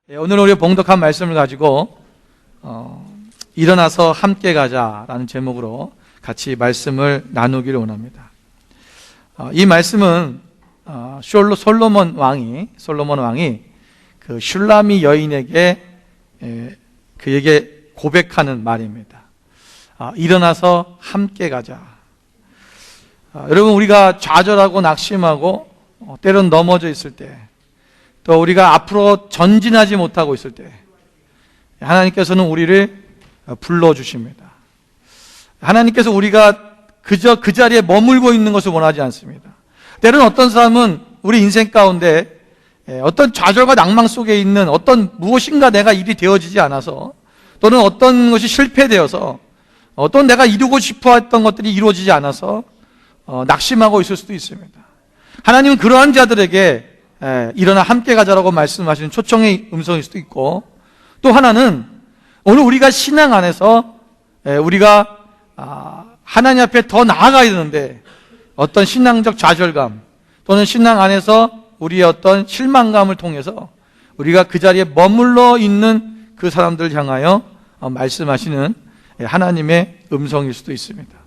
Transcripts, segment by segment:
오늘 우리 봉독한 말씀을 가지고 일어나서 함께 가자라는 제목으로 같이 말씀을 나누기를 원합니다. 이 말씀은 솔로몬 왕이 그 슐라미 여인에게 그에게 고백하는 말입니다. 일어나서 함께 가자. 여러분, 우리가 좌절하고 낙심하고 때론 넘어져 있을 때, 또 우리가 앞으로 전진하지 못하고 있을 때 하나님께서는 우리를 불러주십니다. 하나님께서 우리가 그저 그 자리에 머물고 있는 것을 원하지 않습니다. 때로는 어떤 사람은 우리 인생 가운데 어떤 좌절과 낭망 속에 있는 어떤 무엇인가 내가 일이 되어지지 않아서, 또는 어떤 것이 실패되어서, 어떤 내가 이루고 싶어 했던 것들이 이루어지지 않아서 낙심하고 있을 수도 있습니다. 하나님은 그러한 자들에게 일어나 함께 가자라고 말씀하시는 초청의 음성일 수도 있고, 또 하나는 오늘 우리가 신앙 안에서 우리가 하나님 앞에 더 나아가야 되는데 어떤 신앙적 좌절감, 또는 신앙 안에서 우리의 어떤 실망감을 통해서 우리가 그 자리에 머물러 있는 그 사람들을 향하여 말씀하시는 하나님의 음성일 수도 있습니다.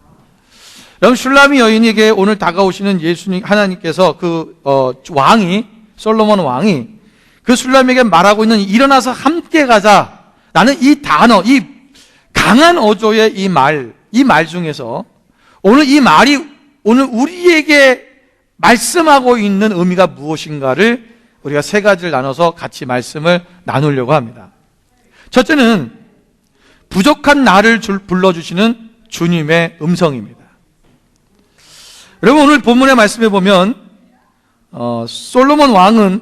여러분, 슐라미 여인에게 오늘 다가오시는 예수님, 하나님께서 왕이, 솔로몬 왕이 그 슐라미에게 말하고 있는 일어나서 함께 가자 라는 이 단어, 이 강한 어조의 이 말 중에서 오늘 이 말이 오늘 우리에게 말씀하고 있는 의미가 무엇인가를 우리가 세 가지를 나눠서 같이 말씀을 나누려고 합니다. 첫째는 부족한 나를 불러주시는 주님의 음성입니다. 여러분, 오늘 본문의 말씀에 보면 솔로몬 왕은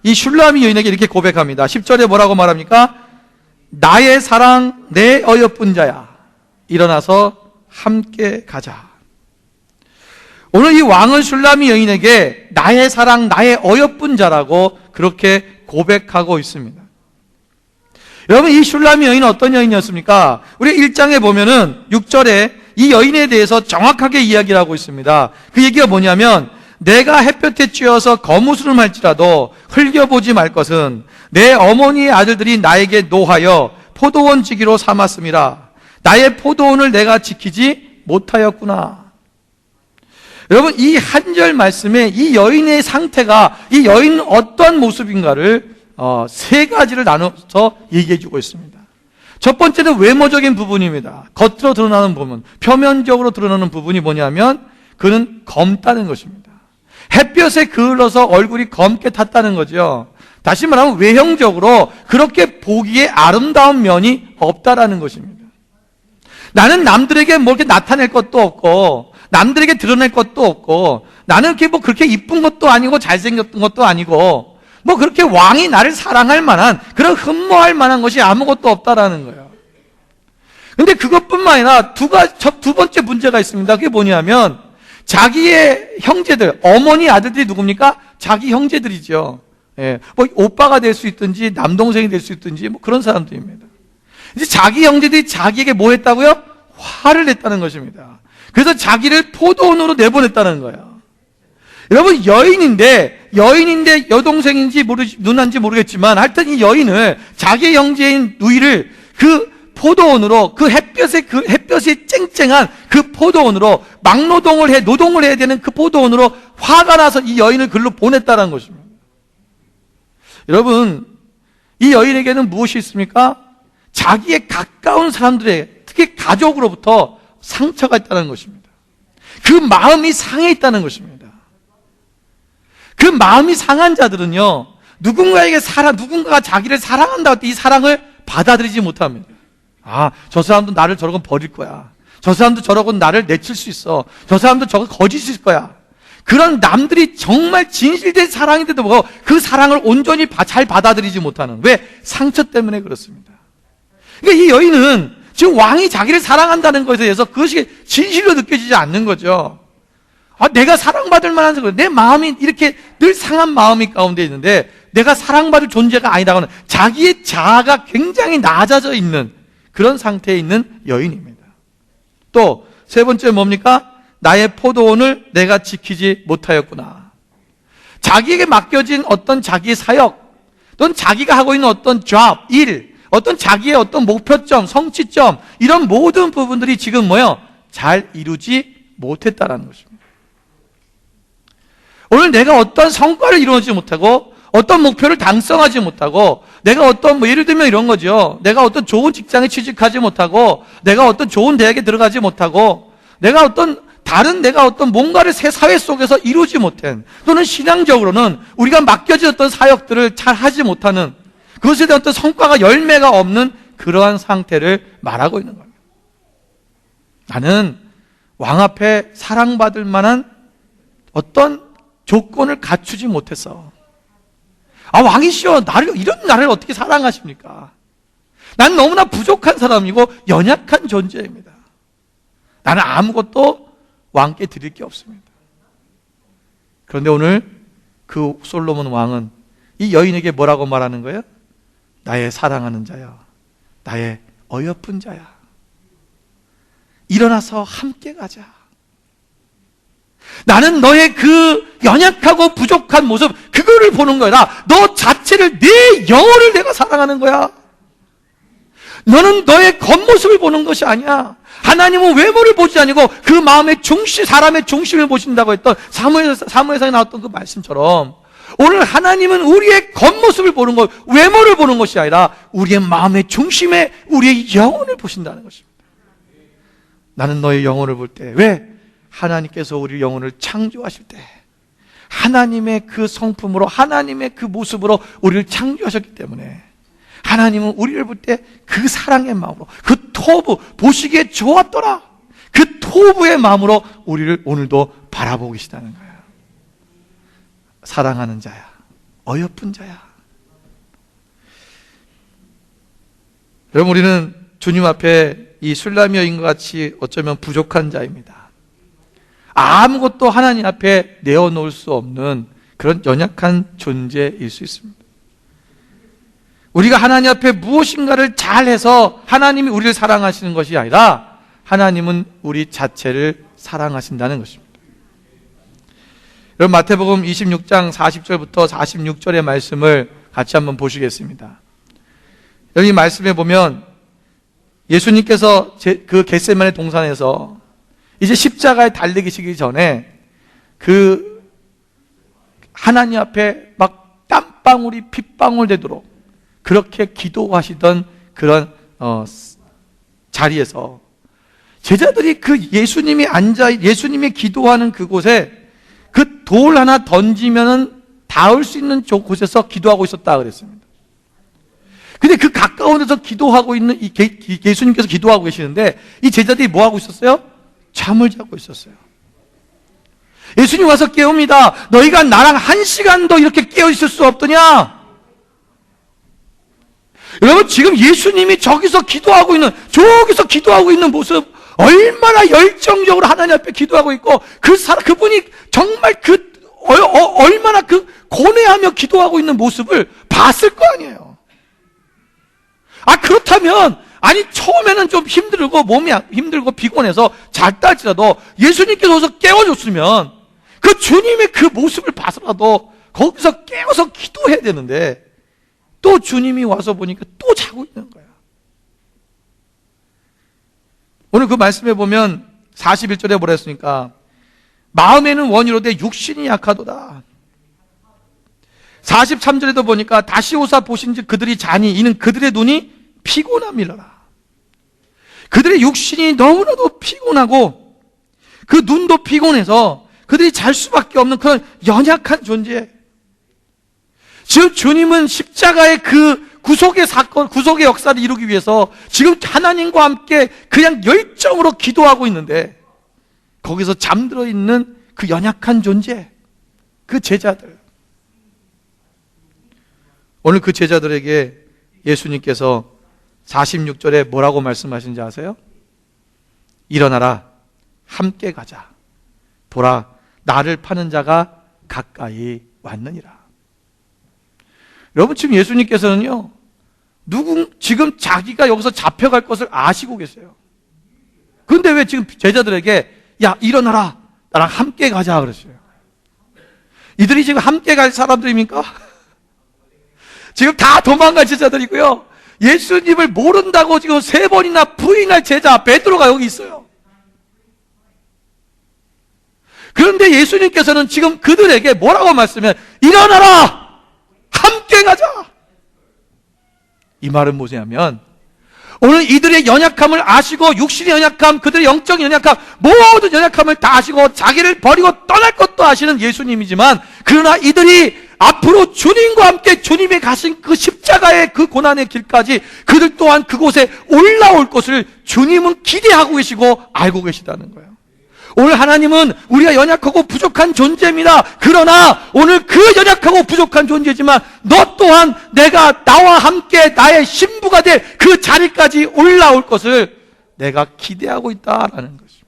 이 슐라미 여인에게 이렇게 고백합니다. 10절에 뭐라고 말합니까? 나의 사랑, 내 어여쁜 자야, 일어나서 함께 가자. 오늘 이 왕은 슐라미 여인에게 나의 사랑, 나의 어여쁜 자라고 그렇게 고백하고 있습니다. 여러분, 이 슐라미 여인은 어떤 여인이었습니까? 우리 1장에 보면은 6절에 이 여인에 대해서 정확하게 이야기를 하고 있습니다. 그 얘기가 뭐냐면, 내가 햇볕에 쬐어서 거무스름 할지라도 흘겨보지 말 것은 내 어머니의 아들들이 나에게 노하여 포도원 지기로 삼았음이라. 나의 포도원을 내가 지키지 못하였구나. 여러분, 이 한 절 말씀에 이 여인의 상태가, 이 여인은 어떠한 모습인가를 세 가지를 나눠서 얘기해 주고 있습니다. 첫 번째는 외모적인 부분입니다. 겉으로 드러나는 부분, 표면적으로 드러나는 부분이 뭐냐면 그는 검다는 것입니다. 햇볕에 그을러서 얼굴이 검게 탔다는 거죠. 다시 말하면 외형적으로 그렇게 보기에 아름다운 면이 없다라는 것입니다. 나는 남들에게 뭐 이렇게 나타낼 것도 없고, 남들에게 드러낼 것도 없고, 나는 이렇게 뭐 그렇게 이쁜 것도 아니고 잘생겼던 것도 아니고, 뭐 그렇게 왕이 나를 사랑할 만한, 그런 흠모할 만한 것이 아무것도 없다라는 거예요. 근데 그것뿐만 아니라 두 번째 문제가 있습니다. 그게 뭐냐면 자기의 형제들, 어머니 아들들이 누굽니까? 자기 형제들이죠. 뭐 오빠가 될 수 있든지 남동생이 될 수 있든지 뭐 그런 사람들입니다. 이제 자기 형제들이 자기에게 뭐 했다고요? 화를 냈다는 것입니다. 그래서 자기를 포도원으로 내보냈다는 거예요. 여러분, 여인인데 여동생인지 누나인지 모르겠지만 하여튼 이 여인을, 자기 형제인 누이를 그 포도원으로, 그 햇볕이 쨍쨍한 그 포도원으로 노동을 해야 되는 그 포도원으로 화가 나서 이 여인을 글로 보냈다는 것입니다. 여러분, 이 여인에게는 무엇이 있습니까? 자기의 가까운 사람들의, 특히 가족으로부터 상처가 있다는 것입니다. 그 마음이 상해 있다는 것입니다. 그 마음이 상한 자들은요, 누군가가 자기를 사랑한다고 할 때 이 사랑을 받아들이지 못합니다. 저 사람도 나를 저러고 버릴 거야. 저 사람도 저러고 나를 내칠 수 있어. 저 사람도 저거 거짓일 거야. 그런 남들이 정말 진실된 사랑인데도 불구하고 그 사랑을 온전히 잘 받아들이지 못하는, 왜? 상처 때문에 그렇습니다. 그러니까 이 여인은 지금 왕이 자기를 사랑한다는 것에 대해서 그것이 진실로 느껴지지 않는 거죠. 내가 사랑받을 만한 사람, 내 마음이 이렇게 늘 상한 마음이 가운데 있는데 내가 사랑받을 존재가 아니라고는, 자기의 자아가 굉장히 낮아져 있는 그런 상태에 있는 여인입니다. 또 세 번째 뭡니까? 나의 포도원을 내가 지키지 못하였구나. 자기에게 맡겨진 어떤 자기의 사역, 또는 자기가 하고 있는 어떤 job, 일, 어떤 자기의 어떤 목표점, 성취점, 이런 모든 부분들이 지금 잘 이루지 못했다라는 것입니다. 오늘 내가 어떤 성과를 이루지 못하고 어떤 목표를 달성하지 못하고 내가 어떤 예를 들면 이런 거죠. 내가 어떤 좋은 직장에 취직하지 못하고 내가 어떤 좋은 대학에 들어가지 못하고 내가 어떤 뭔가를 새 사회 속에서 이루지 못한, 또는 신앙적으로는 우리가 맡겨진 어떤 사역들을 잘 하지 못하는, 그것에 대한 어떤 성과가 열매가 없는 그러한 상태를 말하고 있는 겁니다. 나는 왕 앞에 사랑받을 만한 어떤 조건을 갖추지 못했어. 왕이시여, 이런 나를 어떻게 사랑하십니까? 난 너무나 부족한 사람이고 연약한 존재입니다. 나는 아무것도 왕께 드릴 게 없습니다. 그런데 오늘 그 솔로몬 왕은 이 여인에게 뭐라고 말하는 거예요? 나의 사랑하는 자야, 나의 어여쁜 자야, 일어나서 함께 가자. 나는 너의 그 연약하고 부족한 모습, 그거를 보는 거야. 너 자체를, 내 영혼을 내가 사랑하는 거야. 너는 너의 겉모습을 보는 것이 아니야. 하나님은 외모를 보지 아니고 그 마음의 중심, 사람의 중심을 보신다고 했던 사무엘상에 나왔던 그 말씀처럼, 오늘 하나님은 우리의 겉모습을 보는 것, 외모를 보는 것이 아니라 우리의 마음의 중심에 우리의 영혼을 보신다는 것입니다. 나는 너의 영혼을 볼 때, 왜? 하나님께서 우리 영혼을 창조하실 때 하나님의 그 성품으로, 하나님의 그 모습으로 우리를 창조하셨기 때문에 하나님은 우리를 볼 때 그 사랑의 마음으로, 그 토부, 보시기에 좋았더라, 그 토부의 마음으로 우리를 오늘도 바라보고 계시다는 거예요. 사랑하는 자야, 어여쁜 자야. 여러분, 우리는 주님 앞에 이 술람 여인과 같이 어쩌면 부족한 자입니다. 아무것도 하나님 앞에 내어놓을 수 없는 그런 연약한 존재일 수 있습니다. 우리가 하나님 앞에 무엇인가를 잘해서 하나님이 우리를 사랑하시는 것이 아니라 하나님은 우리 자체를 사랑하신다는 것입니다. 여러분, 마태복음 26장 40절부터 46절의 말씀을 같이 한번 보시겠습니다. 여기 말씀에 보면 예수님께서 그 겟세마네 동산에서 이제 십자가에 달리시기 전에 그 하나님 앞에 막 땀방울이 핏방울 되도록 그렇게 기도하시던 그런 자리에서 제자들이 그 예수님이 기도하는 그곳에 그 돌 하나 던지면은 닿을 수 있는 곳에서 기도하고 있었다 그랬습니다. 근데 그 가까운 데서 기도하고 있는 예수님께서 기도하고 계시는데 이 제자들이 뭐 하고 있었어요? 잠을 자고 있었어요. 예수님 와서 깨웁니다. 너희가 나랑 1시간도 이렇게 깨어 있을 수 없더냐? 여러분, 지금 예수님이 저기서 기도하고 있는 모습, 얼마나 열정적으로 하나님 앞에 기도하고 있고, 그분이 정말 얼마나 고뇌하며 기도하고 있는 모습을 봤을 거 아니에요. 그렇다면, 처음에는 좀 몸이 힘들고 피곤해서 잤다 할지라도 예수님께서 와서 깨워줬으면 그 주님의 그 모습을 봐서라도 거기서 깨워서 기도해야 되는데, 또 주님이 와서 보니까 또 자고 있는 거야. 오늘 그 말씀에 보면 41절에 뭐라 했습니까? 마음에는 원이로되 육신이 약하도다. 43절에도 보니까 다시 오사 보신즉 그들이 자니 이는 그들의 눈이 피곤함이라. 그들의 육신이 너무나도 피곤하고 그 눈도 피곤해서 그들이 잘 수밖에 없는 그런 연약한 존재. 지금 주님은 십자가의 그 구속의 사건, 구속의 역사를 이루기 위해서 지금 하나님과 함께 그냥 열정으로 기도하고 있는데 거기서 잠들어 있는 그 연약한 존재, 그 제자들. 오늘 그 제자들에게 예수님께서 46절에 뭐라고 말씀하신지 아세요? 일어나라, 함께 가자. 보라, 나를 파는 자가 가까이 왔느니라. 여러분, 지금 예수님께서는요, 지금 자기가 여기서 잡혀갈 것을 아시고 계세요. 그런데 왜 지금 제자들에게 야, 일어나라, 나랑 함께 가자 그랬어요? 이들이 지금 함께 갈 사람들입니까? 지금 다 도망간 제자들이고요. 예수님을 모른다고 지금 3번이나 부인할 제자 베드로가 여기 있어요. 그런데 예수님께서는 지금 그들에게 뭐라고 말씀해? 일어나라! 함께 가자! 이 말은 뭐냐면 오늘 이들의 연약함을 아시고 육신의 연약함, 그들의 영적인 연약함, 모든 연약함을 다 아시고 자기를 버리고 떠날 것도 아시는 예수님이지만 그러나 이들이 앞으로 주님과 함께 주님이 가신 그 십자가의 그 고난의 길까지 그들 또한 그곳에 올라올 것을 주님은 기대하고 계시고 알고 계시다는 거예요. 오늘 하나님은 우리가 연약하고 부족한 존재입니다. 그러나 오늘 그 연약하고 부족한 존재지만 너 또한 내가 나와 함께 나의 신부가 될 그 자리까지 올라올 것을 내가 기대하고 있다라는 것입니다.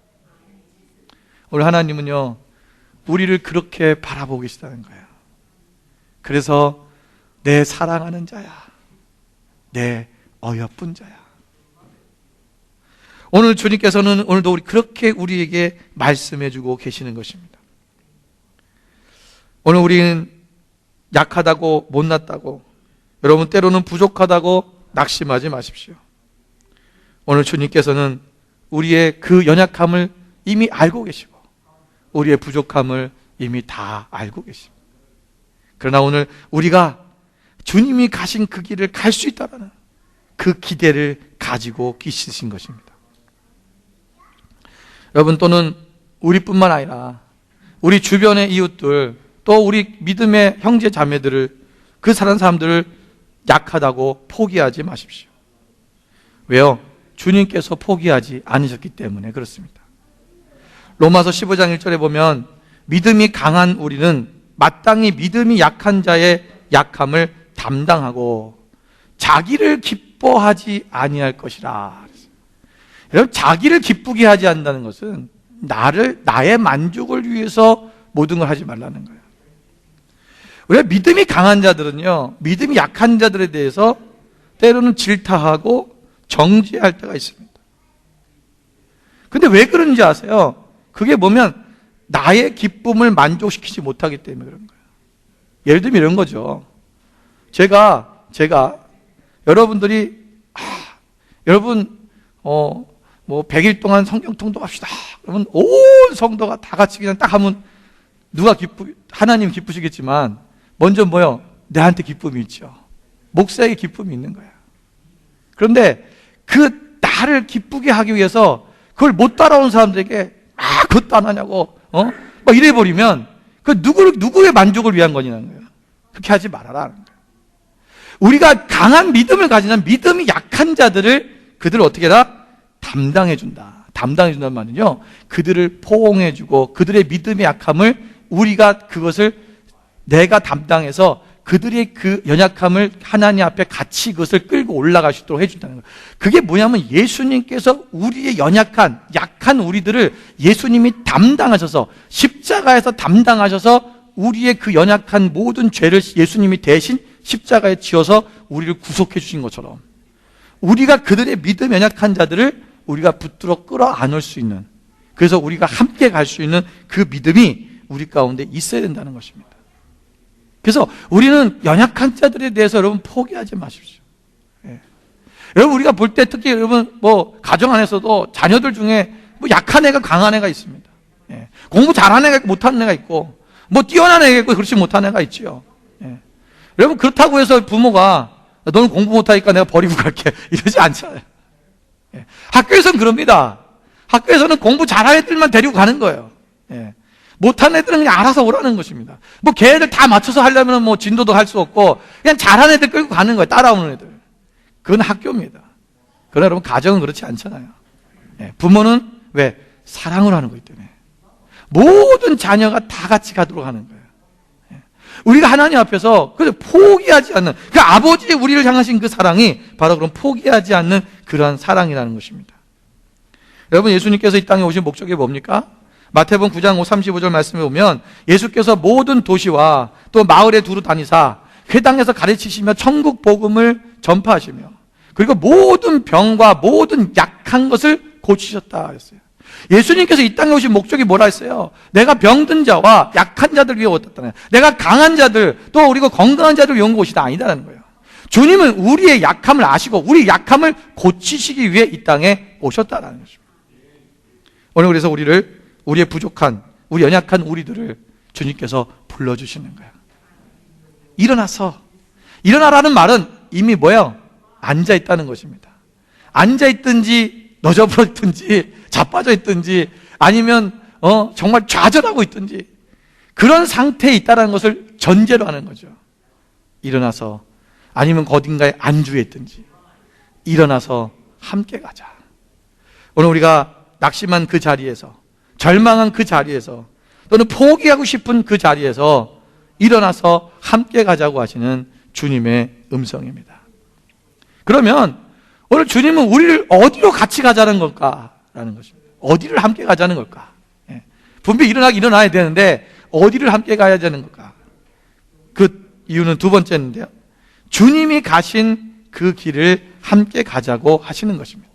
오늘 하나님은요, 우리를 그렇게 바라보고 계시다는 거예요. 그래서 내 사랑하는 자야, 내 어여쁜 자야. 오늘 주님께서는 오늘도 그렇게 우리에게 말씀해주고 계시는 것입니다. 오늘 우리는 약하다고 못났다고 여러분 때로는 부족하다고 낙심하지 마십시오. 오늘 주님께서는 우리의 그 연약함을 이미 알고 계시고 우리의 부족함을 이미 다 알고 계십니다. 그러나 오늘 우리가 주님이 가신 그 길을 갈 수 있다는 그 기대를 가지고 계시신 것입니다. 여러분 또는 우리뿐만 아니라 우리 주변의 이웃들 또 우리 믿음의 형제 자매들을 그 사람들을 약하다고 포기하지 마십시오. 왜요? 주님께서 포기하지 않으셨기 때문에 그렇습니다. 로마서 15장 1절에 보면 믿음이 강한 우리는 마땅히 믿음이 약한 자의 약함을 담당하고 자기를 기뻐하지 아니할 것이라. 여러분 자기를 기쁘게 하지 않는다는 것은 나의 만족을 위해서 모든 걸 하지 말라는 거예요. 우리가 믿음이 강한 자들은요, 믿음이 약한 자들에 대해서 때로는 질타하고 정죄할 때가 있습니다. 근데 왜 그런지 아세요? 그게 뭐면 나의 기쁨을 만족시키지 못하기 때문에 그런 거예요. 예를 들면 이런 거죠. 제가 여러분들이 여러분 100일 동안 성경 통독합시다. 그러면 온 성도가 다 같이 그냥 딱 하면 하나님 기쁘시겠지만 먼저 뭐요? 내한테 기쁨이 있죠. 목사에게 기쁨이 있는 거야. 그런데 그 나를 기쁘게 하기 위해서 그걸 못 따라온 사람들에게 그것도 안 하냐고 막 이래버리면 그 누구의 만족을 위한 거냐는 거예요. 그렇게 하지 말아라. 우리가 강한 믿음을 가지는 믿음이 약한 그들을 어떻게 해라? 담당해준다. 담당해준다는 말은요, 그들을 포옹해주고 그들의 믿음의 약함을 우리가 그것을 내가 담당해서 그들의 그 연약함을 하나님 앞에 같이 그것을 끌고 올라갈 수 있도록 해준다는 거예요. 그게 뭐냐면 예수님께서 우리의 약한 우리들을 예수님이 담당하셔서 십자가에서 담당하셔서 우리의 그 연약한 모든 죄를 예수님이 대신 십자가에 지어서 우리를 구속해 주신 것처럼 우리가 그들의 믿음 연약한 자들을 우리가 붙들어 끌어안을 수 있는, 그래서 우리가 함께 갈 수 있는 그 믿음이 우리 가운데 있어야 된다는 것입니다. 그래서 우리는 연약한 자들에 대해서 여러분 포기하지 마십시오. 예. 여러분 우리가 볼 때 특히 여러분 가정 안에서도 자녀들 중에 약한 애가 강한 애가 있습니다. 예. 공부 잘하는 애가 있고 못하는 애가 있고 뛰어난 애가 있고 그렇지 못한 애가 있죠. 예. 여러분 그렇다고 해서 부모가 너는 공부 못하니까 내가 버리고 갈게 이러지 않잖아요. 예. 학교에서는 그럽니다. 학교에서는 공부 잘하는 애들만 데리고 가는 거예요. 예. 못하는 애들은 그냥 알아서 오라는 것입니다. 걔네들 다 맞춰서 하려면 진도도 할 수 없고 그냥 잘하는 애들 끌고 가는 거예요. 따라오는 애들. 그건 학교입니다. 그러나 여러분 가정은 그렇지 않잖아요. 예. 부모는 왜? 사랑을 하는 거기 때문에 모든 자녀가 다 같이 가도록 하는 거예요. 예. 우리가 하나님 앞에서 포기하지 않는 그 아버지의 우리를 향하신 그 사랑이 바로 그런 포기하지 않는 그러한 사랑이라는 것입니다. 여러분 예수님께서 이 땅에 오신 목적이 뭡니까? 마태복음 9장 35절 말씀에 보면 예수께서 모든 도시와 또 마을에 두루 다니사 회당에서 가르치시며 천국 복음을 전파하시며 그리고 모든 병과 모든 약한 것을 고치셨다 했어요. 예수님께서 이 땅에 오신 목적이 뭐라 했어요? 내가 병든 자와 약한 자들 위해 왔다는 거예요. 내가 강한 자들 또 그리고 건강한 자들 위해 온 곳이다 아니다라는 거예요. 주님은 우리의 약함을 아시고 우리의 약함을 고치시기 위해 이 땅에 오셨다라는 것입니다. 오늘 그래서 우리의 부족한, 우리 연약한 우리들을 주님께서 불러주시는 거예요. 일어나라는 말은 이미 뭐예요? 앉아있다는 것입니다. 앉아있든지 너저분했든지 자빠져 있든지 아니면 정말 좌절하고 있든지 그런 상태에 있다는 것을 전제로 하는 거죠. 일어나서 아니면 어딘가에 안주해 있든지 일어나서 함께 가자. 오늘 우리가 낙심한 그 자리에서, 절망한 그 자리에서, 또는 포기하고 싶은 그 자리에서 일어나서 함께 가자고 하시는 주님의 음성입니다. 그러면 오늘 주님은 우리를 어디로 같이 가자는 걸까라는 것입니다. 어디를 함께 가자는 걸까? 분명히 일어나야 되는데 어디를 함께 가야 되는 걸까? 그 이유는 두 번째인데요. 주님이 가신 그 길을 함께 가자고 하시는 것입니다.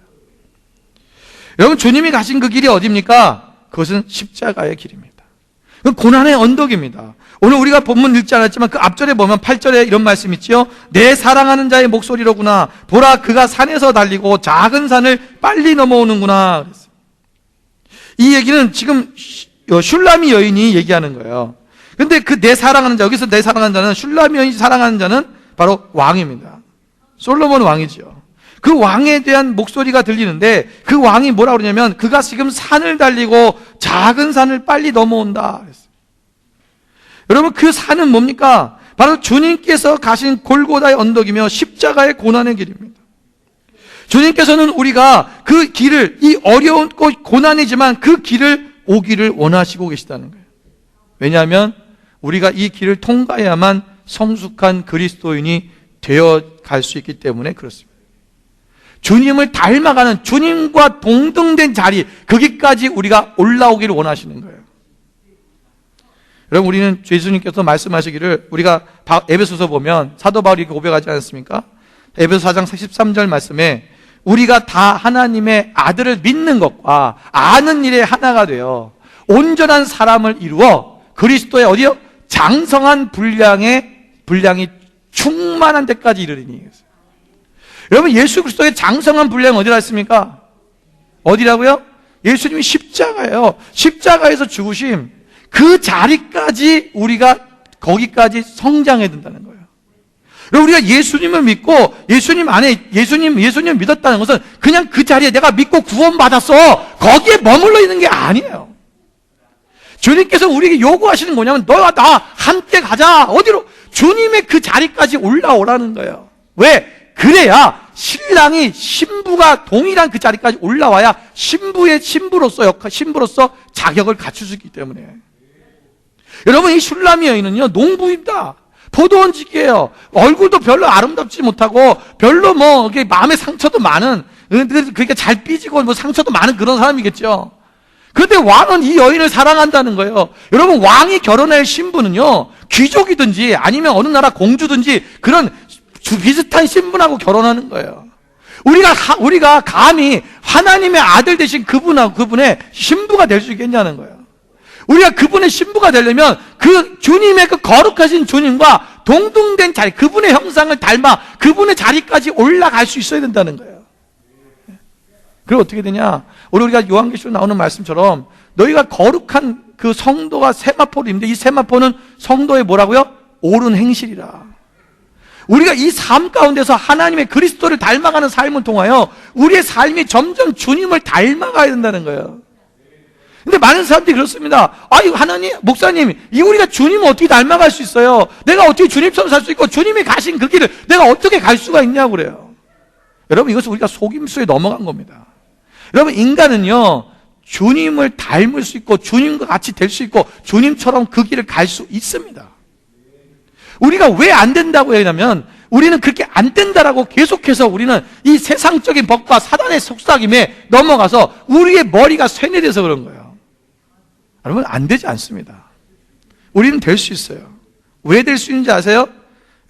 여러분, 주님이 가신 그 길이 어디입니까? 그것은 십자가의 길입니다. 고난의 언덕입니다. 오늘 우리가 본문 읽지 않았지만 그 앞절에 보면 8절에 이런 말씀이 있지요. 내 사랑하는 자의 목소리로구나. 보라, 그가 산에서 달리고 작은 산을 빨리 넘어오는구나. 이 얘기는 지금 슐라미 여인이 얘기하는 거예요. 근데 그 내 사랑하는 자, 여기서 내 사랑하는 자는, 슐라미 여인이 사랑하는 자는 바로 왕입니다. 솔로몬 왕이죠. 그 왕에 대한 목소리가 들리는데 그 왕이 뭐라 그러냐면 그가 지금 산을 달리고 작은 산을 빨리 넘어온다 그랬어요. 여러분, 그 산은 뭡니까? 바로 주님께서 가신 골고다의 언덕이며 십자가의 고난의 길입니다. 주님께서는 우리가 그 길을, 이 어려운 고난이지만 그 길을 오기를 원하시고 계시다는 거예요. 왜냐하면 우리가 이 길을 통과해야만 성숙한 그리스도인이 되어 갈 수 있기 때문에 그렇습니다. 주님을 닮아가는, 주님과 동등된 자리, 거기까지 우리가 올라오기를 원하시는 거예요. 여러분, 우리는 예수님께서 말씀하시기를, 우리가 에베소서 보면 사도 바울이 고백하지 않습니까? 에베소 4장 43절 말씀에 우리가 다 하나님의 아들을 믿는 것과 아는 일에 하나가 되어 온전한 사람을 이루어 그리스도의 어디요? 장성한 분량이 충만한 데까지 이르리니. 여러분, 예수 그리스도의 장성한 분량은 어디라 했습니까? 어디라고요? 예수님이 십자가예요. 십자가에서 죽으심, 그 자리까지 우리가 거기까지 성장해야 된다는 거예요. 여러분, 우리가 예수님을 믿고 예수님 안에 예수님을 믿었다는 것은 그냥 그 자리에 내가 믿고 구원받았어, 거기에 머물러 있는 게 아니에요. 주님께서 우리에게 요구하시는 뭐냐면 너와 나 함께 가자. 어디로? 주님의 그 자리까지 올라오라는 거예요. 왜? 그래야 신랑이, 신부가 동일한 그 자리까지 올라와야 신부로서 자격을 갖출 수 있기 때문에. 여러분, 이 슐라미 여인은요, 농부입니다. 포도원직이에요. 얼굴도 별로 아름답지 못하고 별로 마음의 상처도 많은, 그러니까 잘 삐지고 상처도 많은 그런 사람이겠죠. 그런데 왕은 이 여인을 사랑한다는 거예요. 여러분, 왕이 결혼할 신부는요, 귀족이든지 아니면 어느 나라 공주든지 그런 비슷한 신분하고 결혼하는 거예요. 우리가 감히 하나님의 아들 되신 그분의 신부가 될 수 있겠냐는 거예요. 우리가 그분의 신부가 되려면 그 주님의 그 거룩하신 주님과 동등된 자리, 그분의 형상을 닮아 그분의 자리까지 올라갈 수 있어야 된다는 거예요. 그리고 어떻게 되냐? 우리가 요한계시록 나오는 말씀처럼 너희가 거룩한 그 성도가 세마포를 입는데 이 세마포는 성도의 뭐라고요? 옳은 행실이라. 우리가 이 삶 가운데서 하나님의 그리스도를 닮아가는 삶을 통하여 우리의 삶이 점점 주님을 닮아가야 된다는 거예요. 근데 많은 사람들이 그렇습니다. 하나님, 목사님, 우리가 주님을 어떻게 닮아갈 수 있어요? 내가 어떻게 주님처럼 살 수 있고 주님이 가신 그 길을 내가 어떻게 갈 수가 있냐고 그래요. 여러분, 이것은 우리가 속임수에 넘어간 겁니다. 여러분, 인간은요, 주님을 닮을 수 있고 주님과 같이 될 수 있고 주님처럼 그 길을 갈 수 있습니다. 우리가 왜 안 된다고 하냐면 우리는 그렇게 안 된다라고 계속해서 우리는 이 세상적인 법과 사단의 속삭임에 넘어가서 우리의 머리가 쇠뇌돼서 그런 거예요. 여러분, 안 되지 않습니다. 우리는 될 수 있어요. 왜 될 수 있는지 아세요?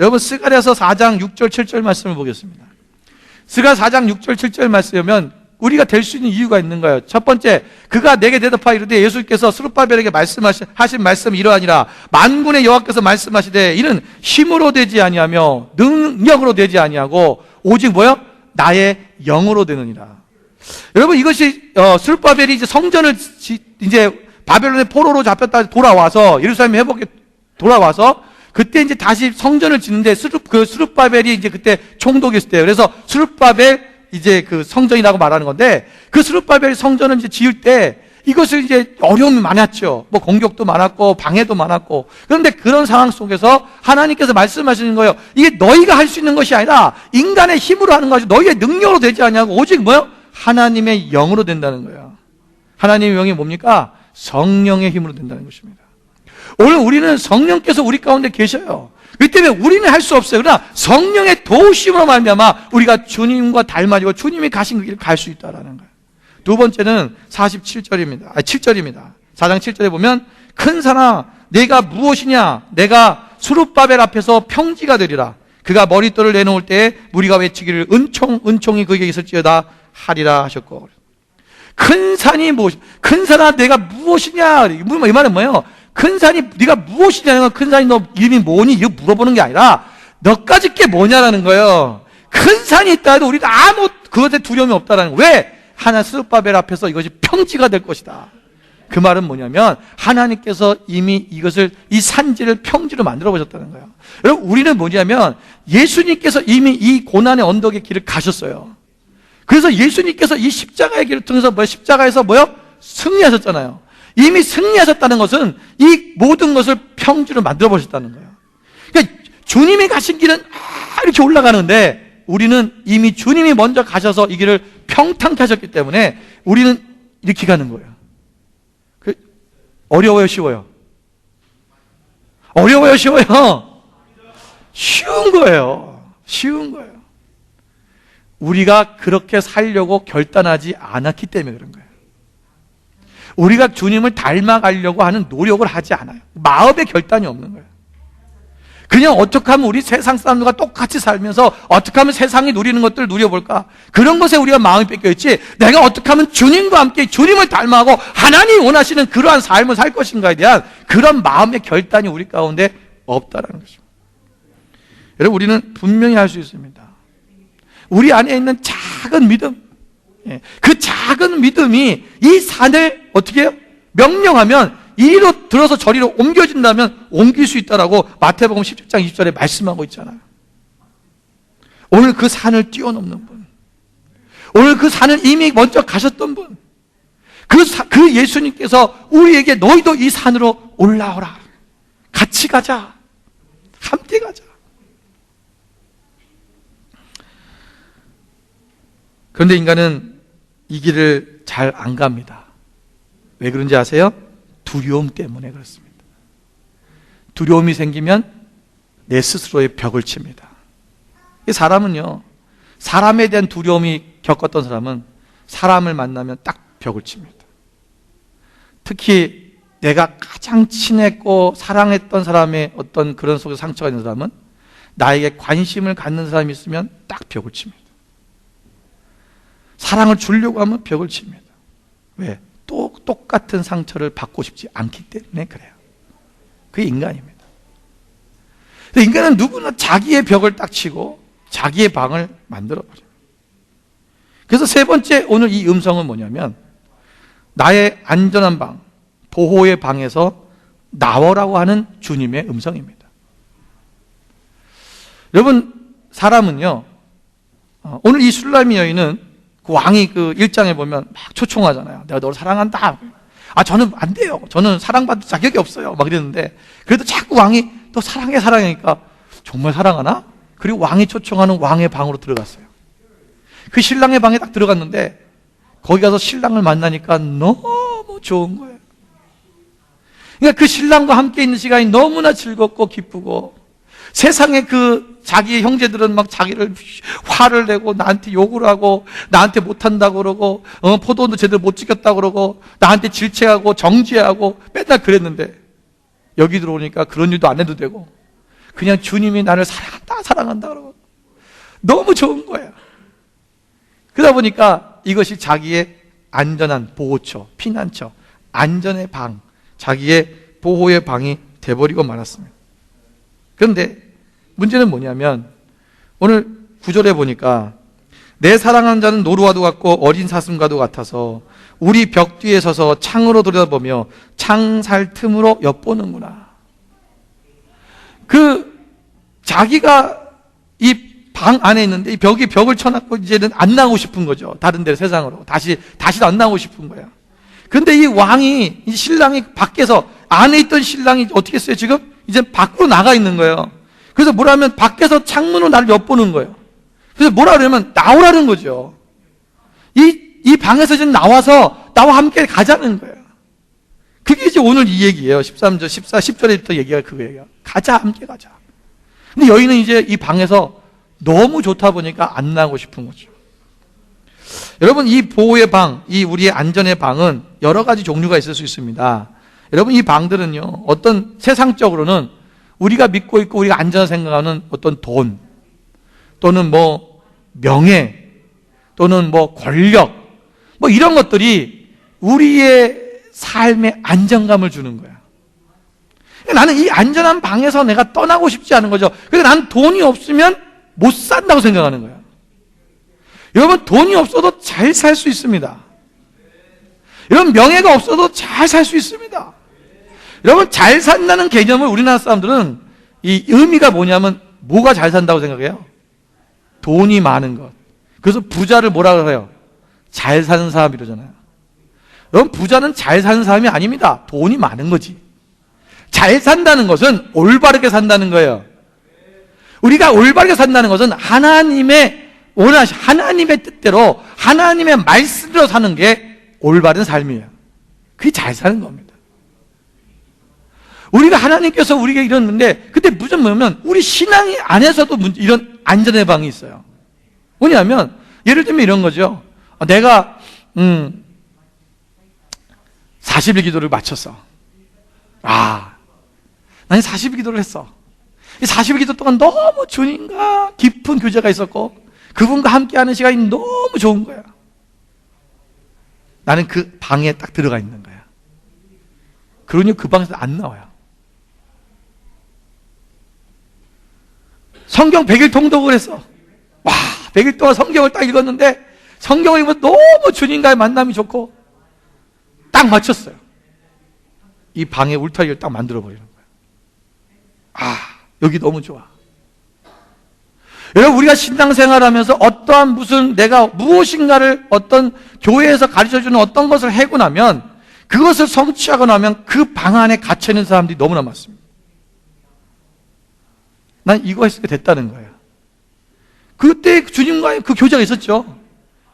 여러분, 스가랴서 4장 6절 7절 말씀을 보겠습니다. 스가랴 4장 6절 7절 말씀을 보면 우리가 될 수 있는 이유가 있는 거예요. 첫 번째, 그가 내게 대답하여 이르되 예수께서 스룹바벨에게 하신 말씀이 이러하니라. 만군의 여호와께서 말씀하시되 이는 힘으로 되지 아니하며 능력으로 되지 아니하고 오직 뭐요? 나의 영으로 되느니라. 여러분, 이것이 스룹바벨이 이제 성전을 이제 바벨론의 포로로 잡혔다 돌아와서 예루살렘 회복에 돌아와서 그때 이제 다시 성전을 짓는데 스룹바벨이 이제 그때 총독이었을 때요. 그래서 스룹바벨 이제 그 성전이라고 말하는 건데, 그 스룹바벨 성전을 이제 지을 때 이것을 이제 어려움이 많았죠. 뭐 공격도 많았고 방해도 많았고. 그런데 그런 상황 속에서 하나님께서 말씀하시는 거예요. 이게 너희가 할 수 있는 것이 아니라 인간의 힘으로 하는 것이 너희의 능력으로 되지 않냐고, 오직 뭐요? 하나님의 영으로 된다는 거예요. 하나님의 영이 뭡니까? 성령의 힘으로 된다는 것입니다. 오늘 우리는 성령께서 우리 가운데 계셔요. 그렇기 때문에 우리는 할 수 없어요. 그러나 성령의 도우심으로 말미암아 우리가 주님과 닮아지고 주님이 가신 그 길을 갈 수 있다라는 거예요. 두 번째는 47절입니다. 7절입니다. 4장 7절에 보면 큰 산아 내가 무엇이냐? 내가 스룹바벨 앞에서 평지가 되리라. 그가 머릿돌을 내놓을 때에 무리가 외치기를 은총이 그에게 있을지어다 하리라 하셨고. 큰 산이 무엇이? 큰 산아 내가 무엇이냐? 이 말은 뭐예요? 큰 산이 네가 무엇이냐는, 큰 산이 너 이름이 뭐니? 이거 물어보는 게 아니라 너까지 게 뭐냐라는 거예요. 큰 산이 있다 해도 우리는 아무 그것에 두려움이 없다라는 거예요. 왜? 하나 스룹바벨 앞에서 이것이 평지가 될 것이다. 그 말은 뭐냐면 하나님께서 이미 이것을, 이 산지를 평지로 만들어 보셨다는 거예요. 여러분, 우리는 뭐냐면 예수님께서 이미 이 고난의 언덕의 길을 가셨어요. 그래서 예수님께서 이 십자가의 길을 통해서 십자가에서 승리하셨잖아요. 이미 승리하셨다는 것은 이 모든 것을 평지로 만들어 보셨다는 거예요. 그러니까 주님이 가신 길은 이렇게 올라가는데 우리는 이미 주님이 먼저 가셔서 이 길을 평탄케 하셨기 때문에 우리는 이렇게 가는 거예요. 어려워요, 쉬워요? 어려워요, 쉬워요? 쉬운 거예요. 쉬운 거예요. 우리가 그렇게 살려고 결단하지 않았기 때문에 그런 거예요. 우리가 주님을 닮아가려고 하는 노력을 하지 않아요. 마음의 결단이 없는 거예요. 그냥 어떻게 하면 우리 세상 사람들과 똑같이 살면서 어떻게 하면 세상이 누리는 것들을 누려볼까? 그런 것에 우리가 마음이 뺏겨있지, 내가 어떻게 하면 주님과 함께 주님을 닮아가고 하나님이 원하시는 그러한 삶을 살 것인가에 대한 그런 마음의 결단이 우리 가운데 없다라는 것입니다. 여러분, 우리는 분명히 할 수 있습니다. 우리 안에 있는 작은 믿음, 그 작은 믿음이 이 산을 어떻게 해요? 명령하면 이리로 들어서 저리로 옮겨진다면 옮길 수 있다라고 마태복음 17장 20절에 말씀하고 있잖아요. 오늘 그 산을 뛰어넘는 분, 오늘 그 산을 이미 먼저 가셨던 분, 그 예수님께서 우리에게 너희도 이 산으로 올라오라, 같이 가자, 함께 가자. 그런데 인간은 이 길을 잘 안 갑니다. 왜 그런지 아세요? 두려움 때문에 그렇습니다. 두려움이 생기면 내 스스로의 벽을 칩니다. 사람은요, 사람에 대한 두려움이 겪었던 사람은 사람을 만나면 딱 벽을 칩니다. 특히 내가 가장 친했고 사랑했던 사람의 어떤 그런 속에 상처가 있는 사람은 나에게 관심을 갖는 사람이 있으면 딱 벽을 칩니다. 사랑을 주려고 하면 벽을 칩니다. 왜? 또 똑같은 상처를 받고 싶지 않기 때문에 그래요. 그게 인간입니다. 인간은 누구나 자기의 벽을 딱 치고 자기의 방을 만들어버려요. 그래서 세 번째 오늘 이 음성은 뭐냐면 나의 안전한 방, 보호의 방에서 나오라고 하는 주님의 음성입니다. 여러분, 사람은요, 오늘 이 술라미 여인은 그 왕이 그 1장에 보면 막 초청하잖아요. 내가 너를 사랑한다. 저는 안 돼요. 저는 사랑받을 자격이 없어요. 막 이랬는데, 그래도 자꾸 왕이 또 사랑하니까 정말 사랑하나? 그리고 왕이 초청하는 왕의 방으로 들어갔어요. 그 신랑의 방에 딱 들어갔는데, 거기 가서 신랑을 만나니까 너무 좋은 거예요. 그러니까 그 신랑과 함께 있는 시간이 너무나 즐겁고 기쁘고, 세상에 그 자기의 형제들은 막 자기를 화를 내고 나한테 욕을 하고 나한테 못한다고 그러고 포도도 제대로 못 지켰다고 그러고 나한테 질책하고 정죄하고 맨날 그랬는데 여기 들어오니까 그런 일도 안 해도 되고 그냥 주님이 나를 사랑한다 그러고 너무 좋은 거야. 그러다 보니까 이것이 자기의 안전한 보호처, 피난처, 안전의 방, 자기의 보호의 방이 돼버리고 말았습니다. 그런데 문제는 뭐냐면 오늘 9절에 보니까 내 사랑하는 자는 노루와도 같고 어린 사슴과도 같아서 우리 벽 뒤에 서서 창으로 들여다보며 창살 틈으로 엿보는구나. 자기가 이 방 안에 있는데 이 벽을 쳐놨고 이제는 안 나오고 싶은 거죠. 다른 데 세상으로 다시 안 나오고 싶은 거야. 근데 이 신랑이 밖에서, 안에 있던 신랑이 어떻게 했어요? 지금 이제 밖으로 나가 있는 거예요. 그래서 뭐라면 밖에서 창문으로 나를 엿보는 거예요. 그래서 뭐라 그러면 나오라는 거죠. 이 방에서 이제 나와서 나와 함께 가자는 거예요. 그게 이제 오늘 이 얘기예요. 13절, 10절에부터 얘기가 그거예요. 가자, 함께 가자. 근데 여인은 이제 이 방에서 너무 좋다 보니까 안 나가고 싶은 거죠. 여러분, 이 보호의 방, 이 우리의 안전의 방은 여러 가지 종류가 있을 수 있습니다. 여러분, 이 방들은요, 어떤 세상적으로는 우리가 믿고 있고 우리가 안전을 생각하는 어떤 돈, 또는 명예, 또는 권력, 이런 것들이 우리의 삶에 안정감을 주는 거야. 나는 이 안전한 방에서 내가 떠나고 싶지 않은 거죠. 그래서 난 돈이 없으면 못 산다고 생각하는 거야. 여러분, 돈이 없어도 잘 살 수 있습니다. 여러분, 명예가 없어도 잘 살 수 있습니다. 여러분, 잘 산다는 개념을 우리나라 사람들은 이 의미가 뭐냐면 뭐가 잘 산다고 생각해요? 돈이 많은 것. 그래서 부자를 뭐라 그래요? 잘 사는 사람 이러잖아요. 여러분, 부자는 잘 사는 사람이 아닙니다. 돈이 많은 거지. 잘 산다는 것은 올바르게 산다는 거예요. 우리가 올바르게 산다는 것은 하나님의 뜻대로 하나님의 말씀대로 사는 게 올바른 삶이에요. 그게 잘 사는 겁니다. 우리가 하나님께서 우리에게 이러는데, 근데 무슨 뭐냐면 우리 신앙 안에서도 이런 안전의 방이 있어요. 뭐냐면 예를 들면 이런 거죠. 내가 40일 기도를 마쳤어. 나는 40일 기도를 했어. 이 40일 기도 동안 너무 주님과 깊은 교제가 있었고 그분과 함께하는 시간이 너무 좋은 거야. 나는 그 방에 딱 들어가 있는 거야. 그러니 그 방에서 안 나와요. 성경 100일 통독을 했어. 100일 동안 성경을 딱 읽었는데 성경을 읽으면 너무 주님과의 만남이 좋고 딱 맞췄어요. 이 방에 울타리를 딱 만들어버리는 거야. 여기 너무 좋아. 여러분, 우리가 신앙생활하면서 어떠한 내가 무엇인가를 어떤 교회에서 가르쳐주는 어떤 것을 하고 나면 그것을 성취하고 나면 그 방 안에 갇혀있는 사람들이 너무나 많습니다. 난 이거 했을 때 됐다는 거예요. 그때 주님과의 그 교제가 있었죠.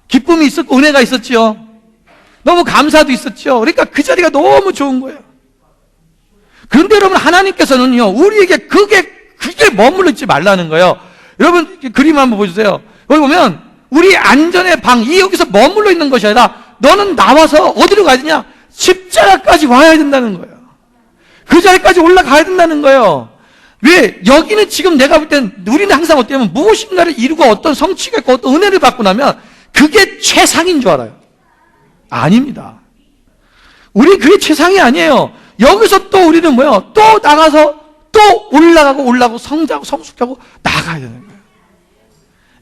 기쁨이 있었고 은혜가 있었죠. 너무 감사도 있었죠. 그러니까 그 자리가 너무 좋은 거예요. 그런데 여러분, 하나님께서는요, 우리에게 그게 머물러 있지 말라는 거예요. 여러분, 그림 한번 보여주세요. 여기 보면 우리 안전의 방, 여기서 머물러 있는 것이 아니라 너는 나와서 어디로 가야 되냐? 십자가까지 와야 된다는 거예요. 그 자리까지 올라가야 된다는 거예요. 왜? 여기는 지금 내가 볼 땐 우리는 항상 어때면 무엇인가를 이루고 어떤 성취가 있고 어떤 은혜를 받고 나면 그게 최상인 줄 알아요. 아닙니다. 우리 그게 최상이 아니에요. 여기서 또 우리는 또 나가서 또 올라가고 성숙하고 나가야 되는 거예요.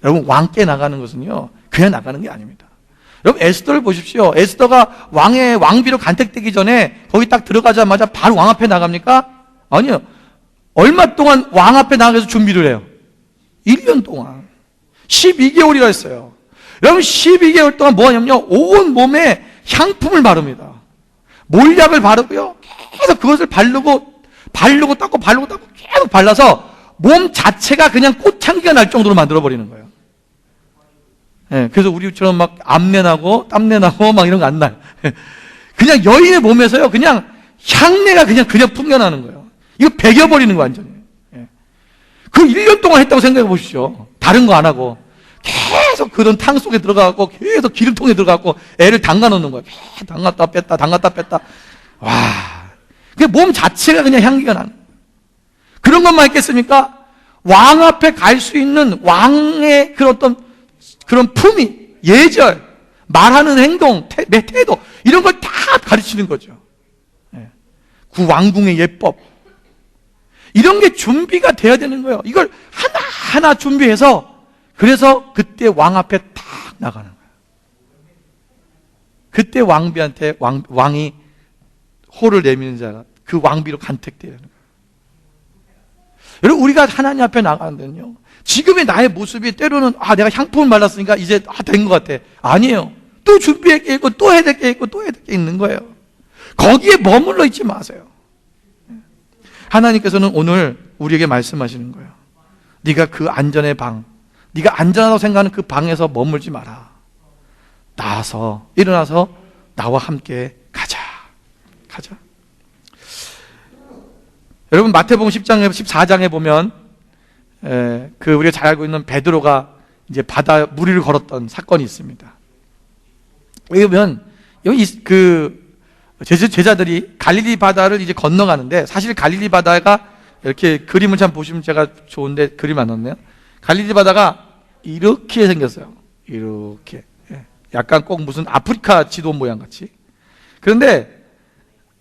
여러분, 왕께 나가는 것은요, 그냥 나가는 게 아닙니다. 여러분, 에스더를 보십시오. 에스더가 왕비로 간택되기 전에 거기 딱 들어가자마자 바로 왕 앞에 나갑니까? 아니요. 얼마 동안 왕 앞에 나가기 위해서 준비를 해요? 1년 동안. 12개월이라 했어요. 여러분, 12개월 동안 뭐 하냐면요, 온 몸에 향품을 바릅니다. 몰약을 바르고요, 계속 그것을 바르고 닦고 계속 발라서 몸 자체가 그냥 꽃향기가 날 정도로 만들어버리는 거예요. 그래서 우리처럼 막 암내나고 땀내나고 막 이런 거 안 나요. 그냥 여인의 몸에서요, 그냥 향내가 그냥 풍겨나는 거예요. 이거 배겨버리는 거 완전히. 그 1년 동안 했다고 생각해 보십시오. 다른 거 안 하고. 계속 그런 탕 속에 들어가고, 계속 기름통에 들어가고, 애를 담가 놓는 거예요. 담갔다 뺐다. 와. 그 몸 자체가 그냥 향기가 나는 거예요. 그런 것만 있겠습니까? 왕 앞에 갈 수 있는 왕의 그런 품위, 예절, 말하는 행동, 내 태도, 이런 걸 다 가르치는 거죠. 그 왕궁의 예법. 이런 게 준비가 돼야 되는 거예요. 이걸 하나하나 준비해서, 그래서 그때 왕 앞에 탁 나가는 거예요. 그때 왕비한테 왕이 호를 내미는 자가 그 왕비로 간택되는 거예요. 여러분, 우리가 하나님 앞에 나가는데요, 지금의 나의 모습이 때로는 내가 향품을 발랐으니까 이제 된 것 같아. 아니에요. 또 준비할 게 있고 또 해야 될 게 있고 또 해야 될 게 있는 거예요. 거기에 머물러 있지 마세요. 하나님께서는 오늘 우리에게 말씀하시는 거예요. 네가 그 안전의 방, 네가 안전하다고 생각하는 그 방에서 머물지 마라. 나와서, 일어나서 나와 함께 가자. 여러분, 마태복음 10장에 14장에 보면 우리가 잘 알고 있는 베드로가 이제 바다 무리를 걸었던 사건이 있습니다. 여기 보면 여기 제자들이 갈릴리 바다를 이제 건너가는데, 사실 갈릴리 바다가 이렇게 그림을 참 보시면 제가 좋은데 그림 안 넣었네요. 갈릴리 바다가 이렇게 생겼어요. 이렇게. 약간 꼭 무슨 아프리카 지도 모양 같이. 그런데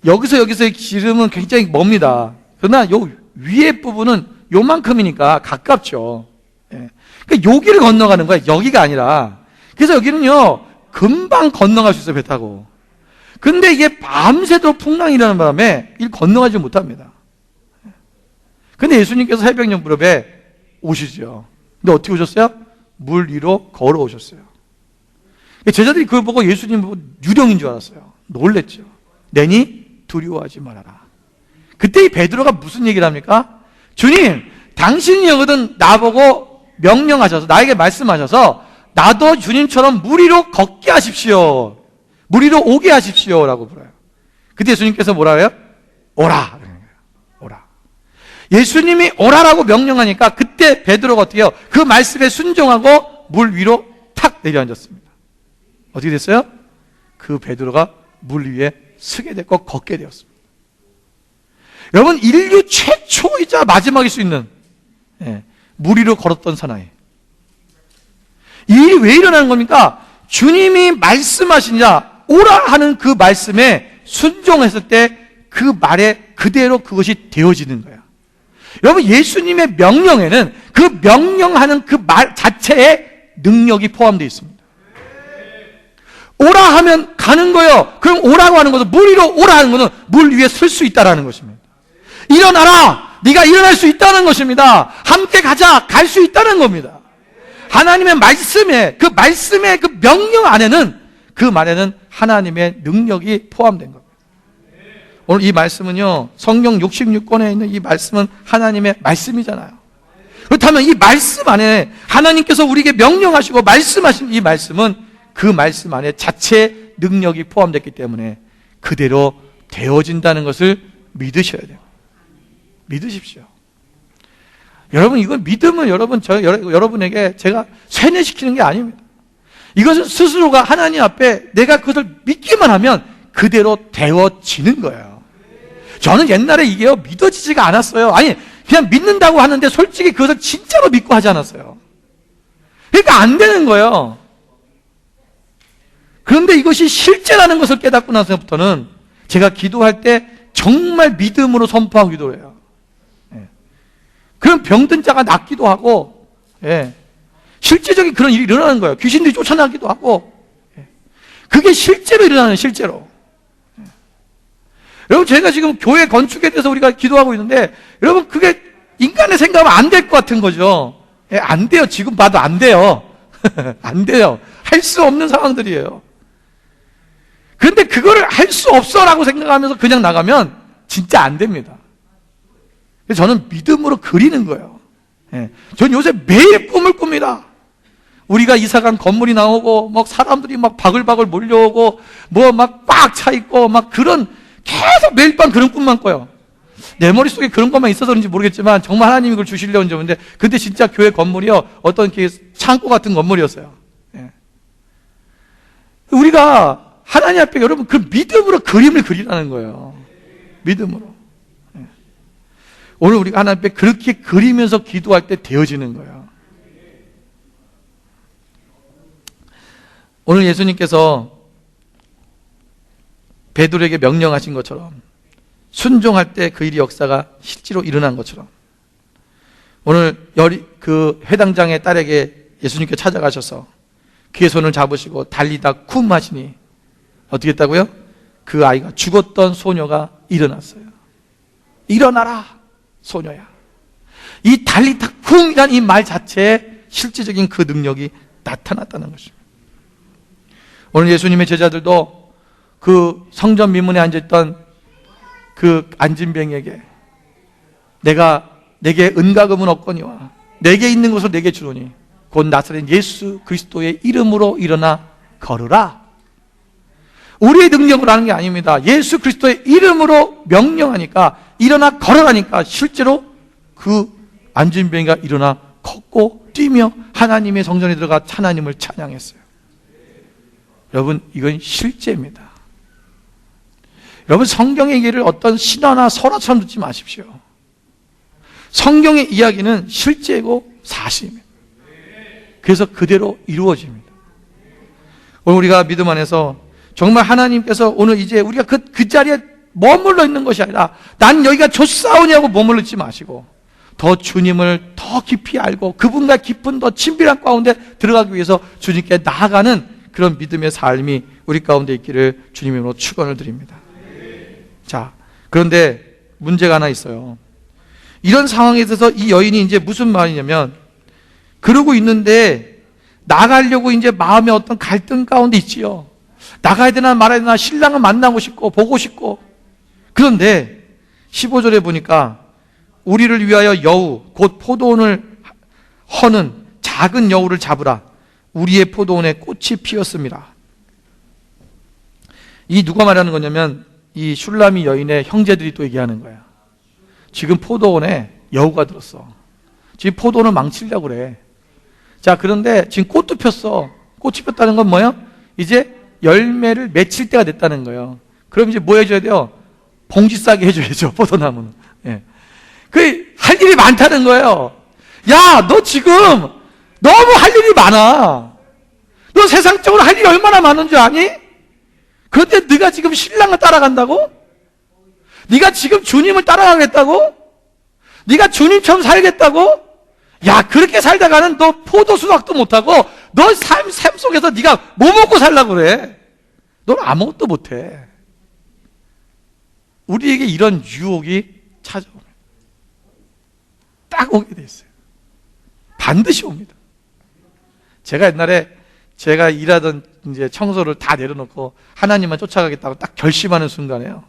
여기서의 기름은 굉장히 멉니다. 그러나 요 위에 부분은 요만큼이니까 가깝죠. 그러니까 여기를 건너가는 거야. 여기가 아니라. 그래서 여기는요, 금방 건너갈 수 있어요, 배 타고. 근데 이게 밤새도록 풍랑이 일어나는 바람에 이를 건너가지 못합니다. 근데 예수님께서 새벽녘 무렵에 오시죠. 근데 어떻게 오셨어요? 물 위로 걸어오셨어요. 제자들이 그걸 보고 예수님 보고 유령인 줄 알았어요. 놀랬죠. 내니 두려워하지 말아라. 그때 이 베드로가 무슨 얘기를 합니까? 주님, 당신이 여거든 나보고 명령하셔서, 나에게 말씀하셔서 나도 주님처럼 물 위로 걷게 하십시오. 물 위로 오게 하십시오. 라고 불어요. 그때 예수님께서 뭐라 해요? 오라. 오라. 예수님이 오라라고 명령하니까 그때 베드로가 어떻게 해요? 그 말씀에 순종하고 물 위로 탁 내려앉았습니다. 어떻게 됐어요? 그 베드로가 물 위에 서게 됐고 걷게 되었습니다. 여러분, 인류 최초이자 마지막일 수 있는 물 위로 걸었던 사나이. 이 일이 왜 일어나는 겁니까? 주님이 말씀하시냐 오라 하는 그 말씀에 순종했을 때 그 말에 그대로 그것이 되어지는 거야. 여러분, 예수님의 명령에는 그 명령하는 그 말 자체에 능력이 포함되어 있습니다. 오라 하면 가는 거예요. 그럼 오라고 하는 것은, 물 위로 오라 하는 것은 물 위에 설 수 있다라는 것입니다. 일어나라! 네가 일어날 수 있다는 것입니다. 함께 가자! 갈 수 있다는 겁니다. 하나님의 말씀에, 그 말씀의 그 명령 안에는, 그 말에는 하나님의 능력이 포함된 겁니다. 오늘 이 말씀은요, 성경 66권에 있는 이 말씀은 하나님의 말씀이잖아요. 그렇다면 이 말씀 안에 하나님께서 우리에게 명령하시고 말씀하신 이 말씀은 그 말씀 안에 자체 능력이 포함됐기 때문에 그대로 되어진다는 것을 믿으셔야 돼요. 믿으십시오. 여러분, 이건 믿음은 여러분에게 제가 세뇌시키는 게 아닙니다. 이것은 스스로가 하나님 앞에 내가 그것을 믿기만 하면 그대로 되어지는 거예요. 저는 옛날에 이게요, 믿어지지가 않았어요. 아니, 그냥 믿는다고 하는데 솔직히 그것을 진짜로 믿고 하지 않았어요. 그러니까 안 되는 거예요. 그런데 이것이 실제라는 것을 깨닫고 나서부터는 제가 기도할 때 정말 믿음으로 선포하고 기도를 해요. 그럼 병든 자가 낫기도 하고, 실제적인 그런 일이 일어나는 거예요. 귀신들이 쫓아나기도 하고, 그게 실제로 일어나는, 실제로. 여러분, 제가 지금 교회 건축에 대해서 우리가 기도하고 있는데, 여러분, 그게 인간의 생각하면 안 될 것 같은 거죠. 안 돼요. 지금 봐도 안 돼요. 안 돼요. 할 수 없는 상황들이에요. 그런데 그거를 할 수 없어라고 생각하면서 그냥 나가면 진짜 안 됩니다. 그래서 저는 믿음으로 그리는 거예요. 저는 요새 매일 꿈을 꿉니다. 우리가 이사간 건물이 나오고, 막 사람들이 막 바글바글 몰려오고, 뭐 막 꽉 차 있고, 막 그런, 계속 매일 밤 그런 꿈만 꿔요. 내 머릿속에 그런 것만 있어서 그런지 모르겠지만, 정말 하나님이 그걸 주시려고 했는데, 근데 진짜 교회 건물이요, 어떤 이렇게 창고 같은 건물이었어요. 우리가 하나님 앞에 여러분, 그 믿음으로 그림을 그리라는 거예요. 믿음으로. 오늘 우리가 하나님 앞에 그렇게 그리면서 기도할 때 되어지는 거예요. 오늘 예수님께서 베드로에게 명령하신 것처럼 순종할 때 그 일이 역사가 실제로 일어난 것처럼 오늘 그 회당장의 딸에게 예수님께 찾아가셔서 그의 손을 잡으시고 달리다 쿰 하시니 어떻게 했다고요? 그 아이가 죽었던 소녀가 일어났어요. 일어나라 소녀야. 이 달리다 쿰이란 이 말 자체에 실제적인 그 능력이 나타났다는 것입니다. 오늘 예수님의 제자들도 그 성전 미문에 앉아있던 그 안진뱅이에게 내게 은가금은 없거니와 내게 있는 것을 내게 주노니 곧 나사렛 예수 그리스도의 이름으로 일어나 걸으라. 우리의 능력으로 하는 게 아닙니다. 예수 그리스도의 이름으로 명령하니까 일어나 걸어가니까 실제로 그 안진뱅이가 일어나 걷고 뛰며 하나님의 성전에 들어가 하나님을 찬양했어요. 여러분, 이건 실제입니다. 여러분, 성경의 얘기를 어떤 신화나 설화처럼 듣지 마십시오. 성경의 이야기는 실제고 사실입니다. 그래서 그대로 이루어집니다. 오늘 우리가 믿음 안에서 정말 하나님께서 오늘 이제 우리가 그 자리에 머물러 있는 것이 아니라 난 여기가 좋사오냐고 머물러 있지 마시고 더 주님을 더 깊이 알고 그분과 깊은 더 친밀한 가운데 들어가기 위해서 주님께 나아가는 그런 믿음의 삶이 우리 가운데 있기를 주님으로 축원을 드립니다. 자, 그런데 문제가 하나 있어요. 이런 상황에 대해서 이 여인이 이제 무슨 말이냐면 그러고 있는데 나가려고 이제 마음에 어떤 갈등 가운데 있지요. 나가야 되나 말아야 되나 신랑을 만나고 싶고 보고 싶고. 그런데 15절에 보니까 우리를 위하여 여우 곧 포도원을 허는 작은 여우를 잡으라. 우리의 포도원에 꽃이 피었습니다. 이 누가 말하는 거냐면 이 슐라미 여인의 형제들이 또 얘기하는 거야. 지금 포도원에 여우가 들었어. 지금 포도원을 망치려고 그래. 자, 그런데 지금 꽃도 폈어. 꽃이 폈다는 건 뭐야? 이제 열매를 맺힐 때가 됐다는 거예요. 그럼 이제 뭐 해줘야 돼요? 봉지 싸게 해줘야죠, 포도나무는. 예. 할 일이 많다는 거예요. 야, 너 지금 너무 할 일이 많아. 너 세상적으로 할 일이 얼마나 많은 줄 아니? 그런데 네가 지금 신랑을 따라간다고? 네가 지금 주님을 따라가겠다고? 네가 주님처럼 살겠다고? 야, 그렇게 살다가는 너 포도 수확도 못하고 너 삶 속에서 네가 뭐 먹고 살려고 그래? 넌 아무것도 못해. 우리에게 이런 유혹이 찾아옵니다. 딱 오게 돼 있어요. 반드시 옵니다. 제가 옛날에 제가 일하던 이제 청소를 다 내려놓고 하나님만 쫓아가겠다고 딱 결심하는 순간에요.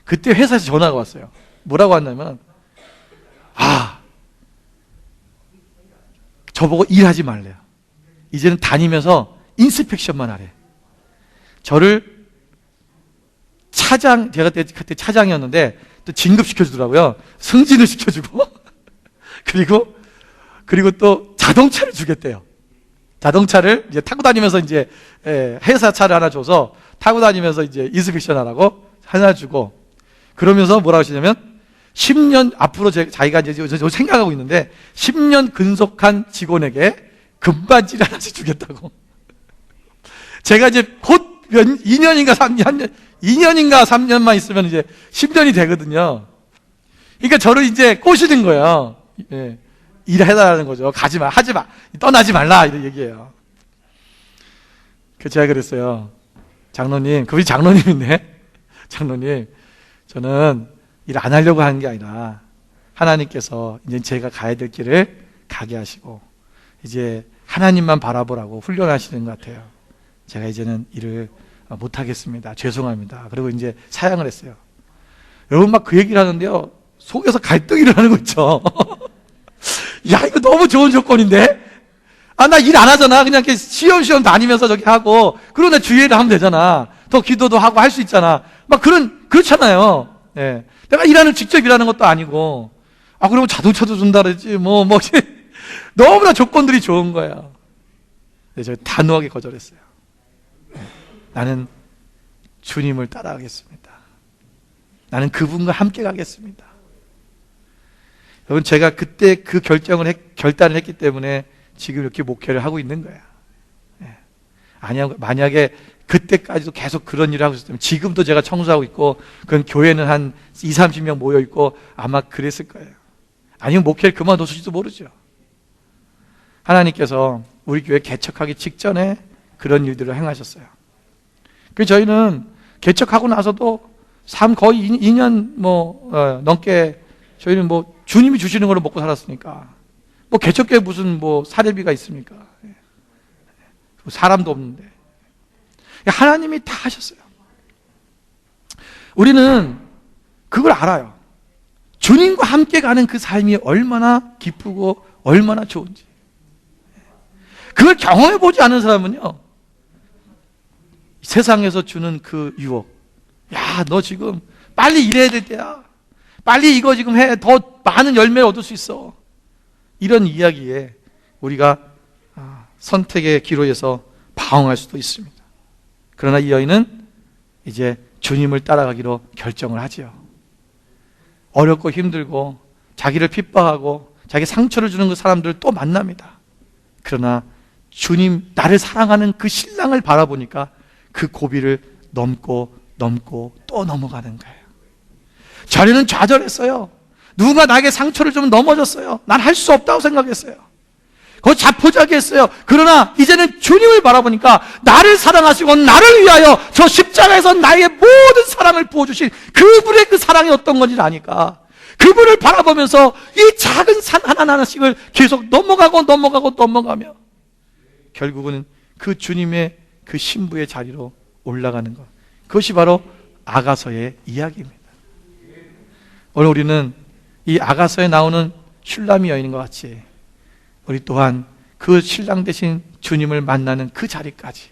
그때 회사에서 전화가 왔어요. 뭐라고 왔냐면, 저보고 일하지 말래요. 이제는 다니면서 인스펙션만 하래. 저를 제가 그때 차장이었는데 또 진급시켜주더라고요. 승진을 시켜주고 그리고 또 자동차를 주겠대요. 자동차를 이제 타고 다니면서 이제 회사 차를 하나 줘서 타고 다니면서 이제 인스펙션 하라고 하나 주고 그러면서 뭐라고 하시냐면 10년 앞으로 자기가 이제 생각하고 있는데 10년 근속한 직원에게 금반지를 하나씩 주겠다고. 제가 이제 곧 2년인가 3년만 있으면 이제 10년이 되거든요. 그러니까 저를 이제 꼬시는 거예요. 예. 일해달라는 거죠. 가지 마, 하지 마, 떠나지 말라 이런 얘기예요. 제가 그랬어요. 장로님, 그분이 장로님인데, 장로님, 저는 일 안 하려고 하는 게 아니라 하나님께서 이제 제가 가야 될 길을 가게 하시고 이제 하나님만 바라보라고 훈련하시는 것 같아요. 제가 이제는 일을 못 하겠습니다. 죄송합니다. 그리고 이제 사양을 했어요. 여러분 막 그 얘기를 하는데요. 속에서 갈등이 일어나는 거 있죠. 야, 이거 너무 좋은 조건인데? 나 일 안 하잖아. 그냥 이렇게 시험시험 다니면서 저기 하고, 그러고 나 주일에 하면 되잖아. 더 기도도 하고 할 수 있잖아. 막 그렇잖아요. 예. 내가 직접 일하는 것도 아니고, 그리고 자동차도 준다 그러지. 너무나 조건들이 좋은 거야. 제가 단호하게 거절했어요. 나는 주님을 따라가겠습니다. 나는 그분과 함께 가겠습니다. 여러분, 제가 그때 그 결단을 했기 때문에 지금 이렇게 목회를 하고 있는 거야. 만약에 그때까지도 계속 그런 일을 하고 있었다면 지금도 제가 청소하고 있고 그건 교회는 한 20, 30명 모여 있고 아마 그랬을 거예요. 아니면 목회를 그만뒀을지도 모르죠. 하나님께서 우리 교회 개척하기 직전에 그런 일들을 행하셨어요. 그래서 저희는 개척하고 나서도 삶 거의 2년 넘게 저희는 주님이 주시는 걸로 먹고 살았으니까 개척교회 무슨 사례비가 있습니까? 사람도 없는데 하나님이 다 하셨어요. 우리는 그걸 알아요. 주님과 함께 가는 그 삶이 얼마나 기쁘고 얼마나 좋은지. 그걸 경험해보지 않은 사람은요, 세상에서 주는 그 유혹, 야, 너 지금 빨리 일해야 될 때야, 빨리 이거 지금 해, 더 많은 열매를 얻을 수 있어, 이런 이야기에 우리가 선택의 기로에서 방황할 수도 있습니다. 그러나 이 여인은 이제 주님을 따라가기로 결정을 하지요. 어렵고 힘들고 자기를 핍박하고 자기 상처를 주는 그 사람들을 또 만납니다. 그러나 주님, 나를 사랑하는 그 신랑을 바라보니까 그 고비를 넘고 또 넘어가는 거예요. 자리는 좌절했어요. 누군가 나에게 상처를 좀 넘어졌어요. 난 할 수 없다고 생각했어요. 그거 자포자기했어요. 그러나 이제는 주님을 바라보니까 나를 사랑하시고 나를 위하여 저 십자가에서 나의 모든 사랑을 부어주신 그분의 그 사랑이 어떤 건지 아니까 그분을 바라보면서 이 작은 산 하나하나씩을 계속 넘어가며 결국은 그 주님의 그 신부의 자리로 올라가는 것, 그것이 바로 아가서의 이야기입니다. 오늘 우리는 이 아가서에 나오는 슐라미 여인과 같이 우리 또한 그 신랑 되신 주님을 만나는 그 자리까지,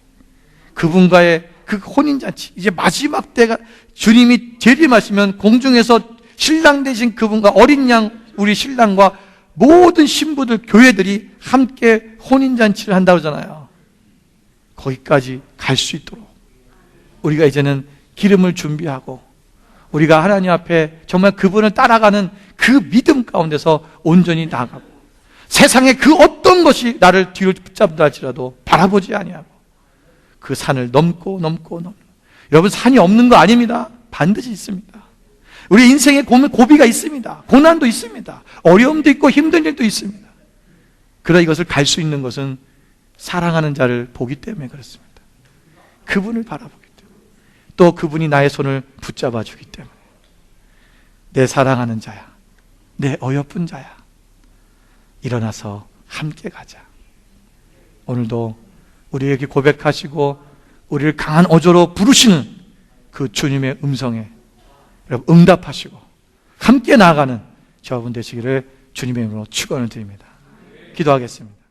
그분과의 그 혼인잔치, 이제 마지막 때가 주님이 재림하시면 공중에서 신랑 되신 그분과 어린 양 우리 신랑과 모든 신부들, 교회들이 함께 혼인잔치를 한다고 하잖아요. 거기까지 갈 수 있도록 우리가 이제는 기름을 준비하고 우리가 하나님 앞에 정말 그분을 따라가는 그 믿음 가운데서 온전히 나아가고 세상의 그 어떤 것이 나를 뒤로 붙잡다 할지라도 바라보지 아니하고 그 산을 넘고 여러분, 산이 없는 거 아닙니다. 반드시 있습니다. 우리 인생에 고비가 있습니다. 고난도 있습니다. 어려움도 있고 힘든 일도 있습니다. 그러나 이것을 갈 수 있는 것은 사랑하는 자를 보기 때문에 그렇습니다. 그분을 바라보기 때문에, 또 그분이 나의 손을 붙잡아 주기 때문에, 내 사랑하는 자야, 내 어여쁜 자야, 일어나서 함께 가자. 오늘도 우리에게 고백하시고 우리를 강한 어조로 부르시는 그 주님의 음성에 여러분 응답하시고 함께 나아가는 저분 되시기를 주님의 이름으로 축원을 드립니다. 기도하겠습니다.